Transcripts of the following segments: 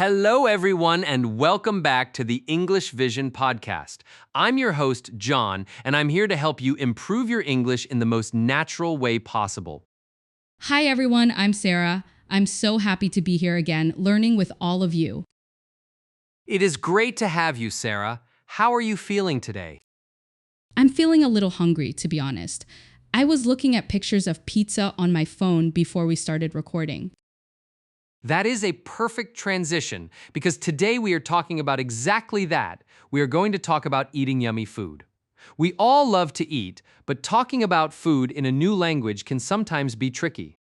Hello, everyone, and welcome back to the English Vision podcast. I'm your host, John, and I'm here to help you improve your English in the most natural way possible. Hi everyone, I'm Sarah. I'm so happy to be here again, learning with all of you. It is great to have you, Sarah. How are you feeling today? I'm feeling a little hungry, to be honest. I was looking at pictures of pizza on my phone before we started recording. That is a perfect transition because today we are talking about exactly that. We are going to talk about eating yummy food. We all love to eat, but talking about food in a new language can sometimes be tricky.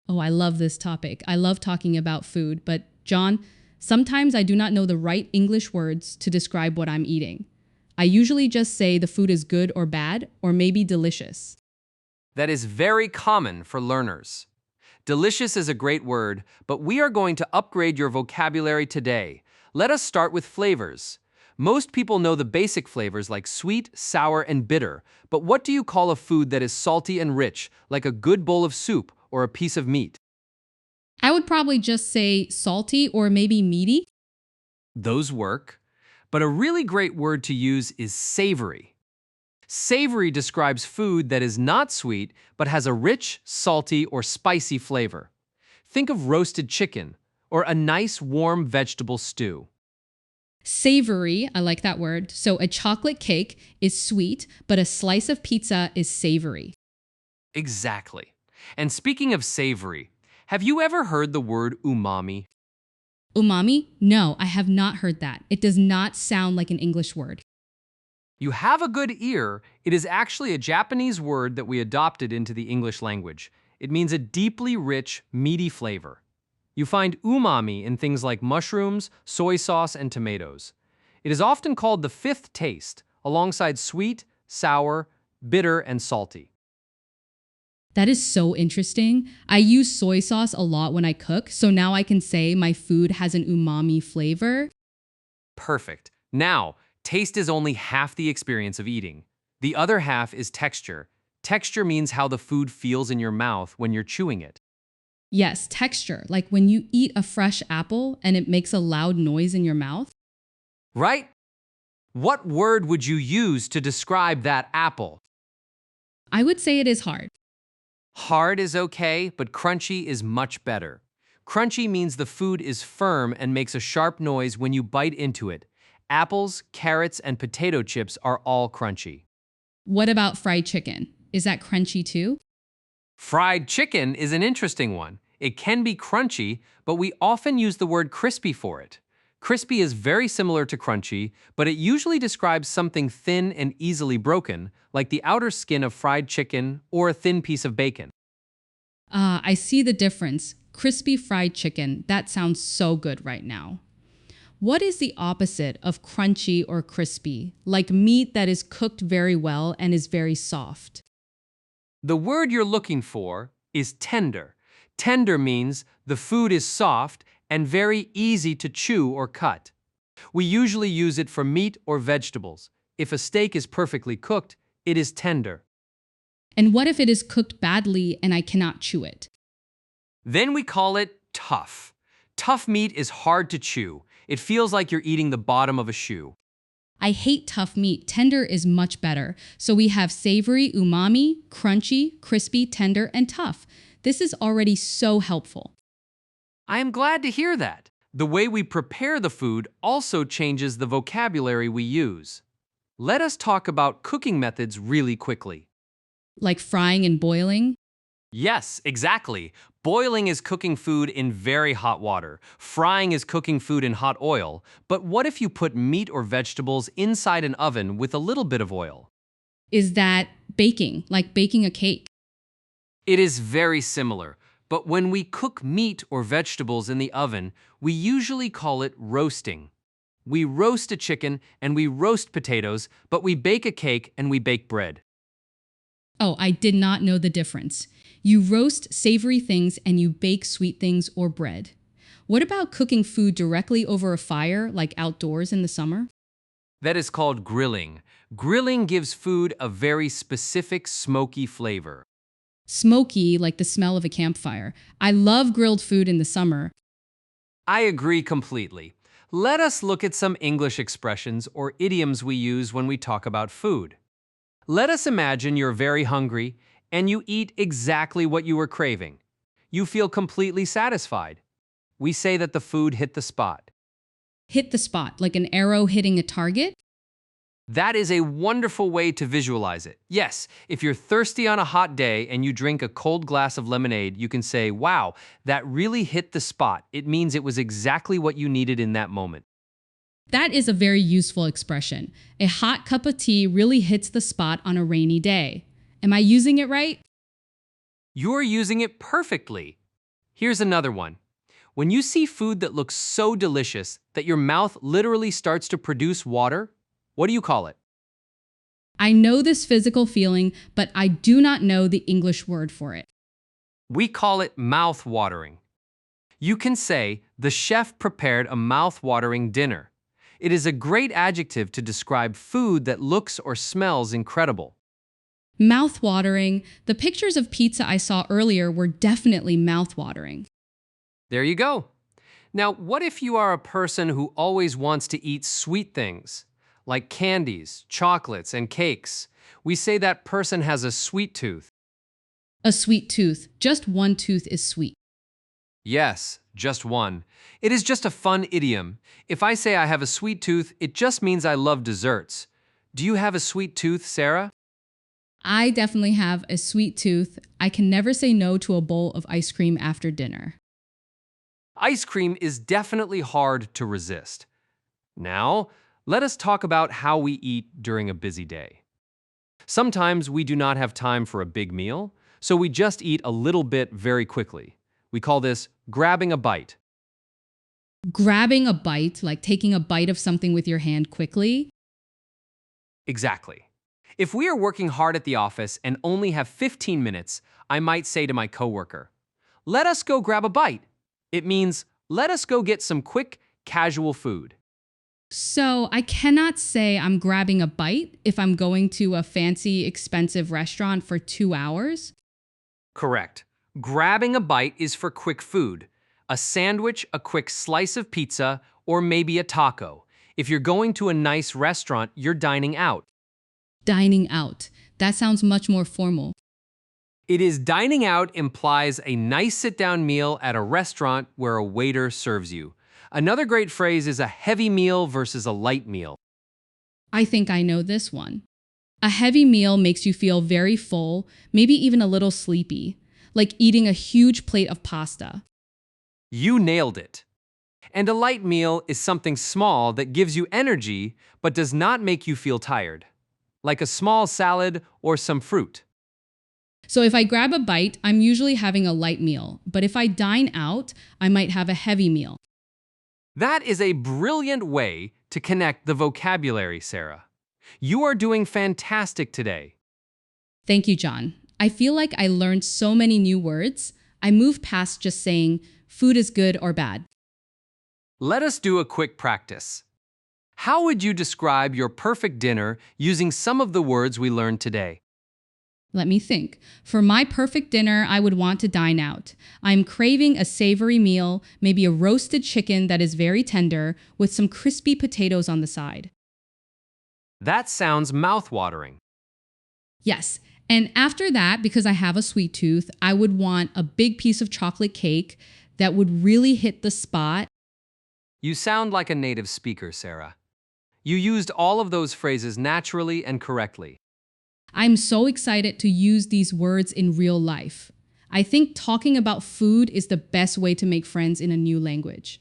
Oh, I love this topic. I love talking about food, but John, sometimes I do not know the right English words to describe what I'm eating. I usually just say the food is good or bad, or maybe delicious. That is very common for learners. Delicious is a great word, but we are going to upgrade your vocabulary today. Let us start with flavors. Most people know the basic flavors like sweet, sour, and bitter, but what do you call a food that is salty and rich, like a good bowl of soup or a piece of meat? I would probably just say salty or maybe meaty. Those work, but a really great word to use is savory. Savory describes food that is not sweet, but has a rich, salty, or spicy flavor. Think of roasted chicken, or a nice warm vegetable stew. Savory, I like that word. So a chocolate cake is sweet, but a slice of pizza is savory. Exactly. And speaking of savory, have you ever heard the word umami? Umami? No, I have not heard that. It does not sound like an English word. You have a good ear. It is actually a Japanese word that we adopted into the English language. It means a deeply rich, meaty flavor. You find umami in things like mushrooms, soy sauce, and tomatoes. It is often called the fifth taste, alongside sweet, sour, bitter, and salty. That is so interesting. I use soy sauce a lot when I cook, so now I can say my food has an umami flavor. Perfect. Now, taste is only half the experience of eating. The other half is texture. Texture means how the food feels in your mouth when you're chewing it. Yes, texture, like when you eat a fresh apple and it makes a loud noise in your mouth. Right? What word would you use to describe that apple? I would say it is hard. Hard is okay, but crunchy is much better. Crunchy means the food is firm and makes a sharp noise when you bite into it. Apples, carrots, and potato chips are all crunchy. What about fried chicken? Is that crunchy too? Fried chicken is an interesting one. It can be crunchy, but we often use the word crispy for it. Crispy is very similar to crunchy, but it usually describes something thin and easily broken, like the outer skin of fried chicken or a thin piece of bacon. I see the difference. Crispy fried chicken, that sounds so good right now. What is the opposite of crunchy or crispy, like meat that is cooked very well and is very soft? The word you're looking for is tender. Tender means the food is soft and very easy to chew or cut. We usually use it for meat or vegetables. If a steak is perfectly cooked, it is tender. And what if it is cooked badly and I cannot chew it? Then we call it tough. Tough meat is hard to chew. It feels like you're eating the bottom of a shoe. I hate tough meat. Tender is much better. So we have savory, umami, crunchy, crispy, tender, and tough. This is already so helpful. I am glad to hear that. The way we prepare the food also changes the vocabulary we use. Let us talk about cooking methods really quickly. Like frying and boiling. Yes, exactly. Boiling is cooking food in very hot water. Frying is cooking food in hot oil. But what if you put meat or vegetables inside an oven with a little bit of oil? Is that baking, like baking a cake? It is very similar. But when we cook meat or vegetables in the oven, we usually call it roasting. We roast a chicken and we roast potatoes, but we bake a cake and we bake bread. Oh, I did not know the difference. You roast savory things and you bake sweet things or bread. What about cooking food directly over a fire, like outdoors in the summer? That is called grilling. Grilling gives food a very specific smoky flavor. Smoky, like the smell of a campfire. I love grilled food in the summer. I agree completely. Let us look at some English expressions or idioms we use when we talk about food. Let us imagine you're very hungry and you eat exactly what you were craving. You feel completely satisfied. We say that the food hit the spot. Hit the spot, like an arrow hitting a target? That is a wonderful way to visualize it. Yes, if you're thirsty on a hot day and you drink a cold glass of lemonade, you can say, wow, that really hit the spot. It means it was exactly what you needed in that moment. That is a very useful expression. A hot cup of tea really hits the spot on a rainy day. Am I using it right? You're using it perfectly. Here's another one. When you see food that looks so delicious that your mouth literally starts to produce water, what do you call it? I know this physical feeling, but I do not know the English word for it. We call it mouth-watering. You can say, the chef prepared a mouth-watering dinner. It is a great adjective to describe food that looks or smells incredible. Mouth-watering. The pictures of pizza I saw earlier were definitely mouth-watering. There you go. Now, what if you are a person who always wants to eat sweet things, like candies, chocolates, and cakes? We say that person has a sweet tooth. A sweet tooth. Just one tooth is sweet. Yes, just one. It is just a fun idiom. If I say I have a sweet tooth, it just means I love desserts. Do you have a sweet tooth, Sarah? I definitely have a sweet tooth. I can never say no to a bowl of ice cream after dinner. Ice cream is definitely hard to resist. Now, let us talk about how we eat during a busy day. Sometimes we do not have time for a big meal, so we just eat a little bit very quickly. We call this grabbing a bite. Grabbing a bite, like taking a bite of something with your hand quickly. Exactly. If we are working hard at the office and only have 15 minutes, I might say to my coworker, "Let us go grab a bite." It means, let us go get some quick, casual food. So I cannot say I'm grabbing a bite if I'm going to a fancy, expensive restaurant for 2 hours. Correct. Grabbing a bite is for quick food. A sandwich, a quick slice of pizza, or maybe a taco. If you're going to a nice restaurant, you're dining out. Dining out. That sounds much more formal. It is dining out implies a nice sit-down meal at a restaurant where a waiter serves you. Another great phrase is a heavy meal versus a light meal. I think I know this one. A heavy meal makes you feel very full, maybe even a little sleepy, like eating a huge plate of pasta. You nailed it. And a light meal is something small that gives you energy but does not make you feel tired, like a small salad or some fruit. So if I grab a bite, I'm usually having a light meal, but if I dine out, I might have a heavy meal. That is a brilliant way to connect the vocabulary, Sarah. You are doing fantastic today. Thank you, John. I feel like I learned so many new words. I moved past just saying food is good or bad. Let us do a quick practice. How would you describe your perfect dinner using some of the words we learned today? Let me think. For my perfect dinner, I would want to dine out. I'm craving a savory meal, maybe a roasted chicken that is very tender with some crispy potatoes on the side. That sounds mouth-watering. Yes. And after that, because I have a sweet tooth, I would want a big piece of chocolate cake that would really hit the spot. You sound like a native speaker, Sarah. You used all of those phrases naturally and correctly. I'm so excited to use these words in real life. I think talking about food is the best way to make friends in a new language.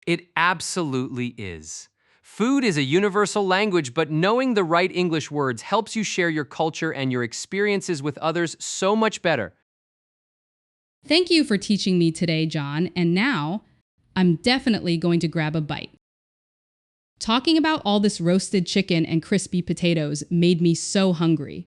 It absolutely is. Food is a universal language, but knowing the right English words helps you share your culture and your experiences with others so much better. Thank you for teaching me today, John, and now I'm definitely going to grab a bite. Talking about all this roasted chicken and crispy potatoes made me so hungry.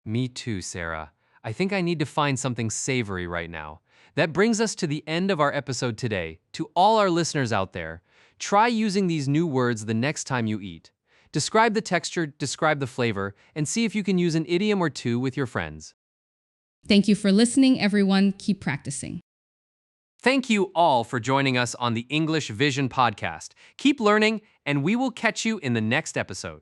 Me too, Sarah. I think I need to find something savory right now. That brings us to the end of our episode today. To all our listeners out there, try using these new words the next time you eat. Describe the texture, describe the flavor, and see if you can use an idiom or two with your friends. Thank you for listening, everyone. Keep practicing. Thank you all for joining us on the English Vision podcast. Keep learning, and we will catch you in the next episode.